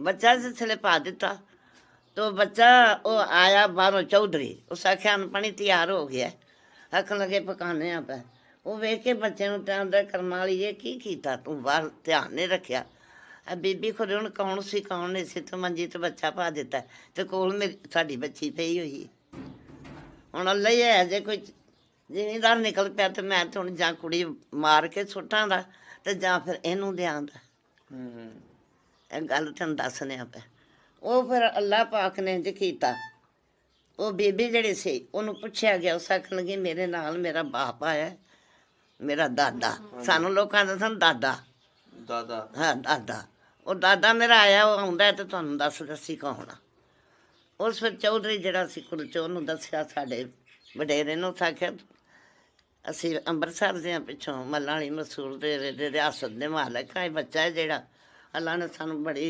ਬੱਚਾ ਜਿਸਲੇ ਪਾ ਦਿੱਤਾ तो बच्चा वो आया बाहरों चौधरी उस आख्या पानी तैयार हो गया आखन लगे पकाने पे वो वेख के बच्चे आंदा करम वाली ये की कीता तू बाहर ध्यान नहीं रखिया बीबी खुद हुण कौन सी कौन नहीं सी तू मंजी तो बच्चा पा दिता ते कोल मेरी साडी बच्ची पई हुई हुण अल्लाह ही है जे कोई जिमीदार निकल पिया तो मैं तो हुण जां कुड़ी मार के सुट्टां दा ते जां फिर इहनूं दियां दा ਇਹ ਗੱਲ ਤੈਨੂੰ ਦੱਸਨੇ ਆ ਪਿਆ ਉਹ ਫਿਰ ਅੱਲਾਹ ਪਾਕ ਨੇ ਇੰਝ ਕੀਤਾ ਉਹ ਬੀਬੀ ਜਿਹੜੀ ਸੀ ਉਹਨੂੰ ਪੁੱਛਿਆ ਗਿਆ ਉਸ ਆਖਣ ਲੱਗੀ ਮੇਰੇ ਨਾਲ ਮੇਰਾ ਬਾਪ ਆਇਆ ਮੇਰਾ ਦਾਦਾ ਸਾਨੂੰ ਲੋਕਾਂ ਦਾ ਸਾਨੂੰ ਦਾਦਾ ਹਾਂ ਦਾਦਾ ਉਹ ਦਾਦਾ ਮੇਰਾ ਆਇਆ ਉਹ ਆਉਂਦਾ ਤੇ ਤੁਹਾਨੂੰ ਦੱਸੀ ਕੌਣ ਆ ਉਸ ਫਿਰ ਚੌਧਰੀ ਜਿਹੜਾ ਸੀ ਕੁਲਚੋ ਉਹਨੂੰ ਦੱਸਿਆ ਸਾਡੇ ਵਡੇਰੇ ਨੂੰ ਆਖਿਆ ਅਸੀਂ ਅੰਮ੍ਰਿਤਸਰ ਦੇ ਪਿੱਛੋਂ ਮੱਲਾਂ ਵਾਲੀ ਮਸੂਰ ਦੇ ਰਿਆਸਤ ਦੇ ਮਾਲਕ ਆ ਇਹ ਬੱਚਾ ਹੈ ਜਿਹੜਾ ਅੱਲਾ ਨੇ ਸਾਨੂੰ ਬੜੀ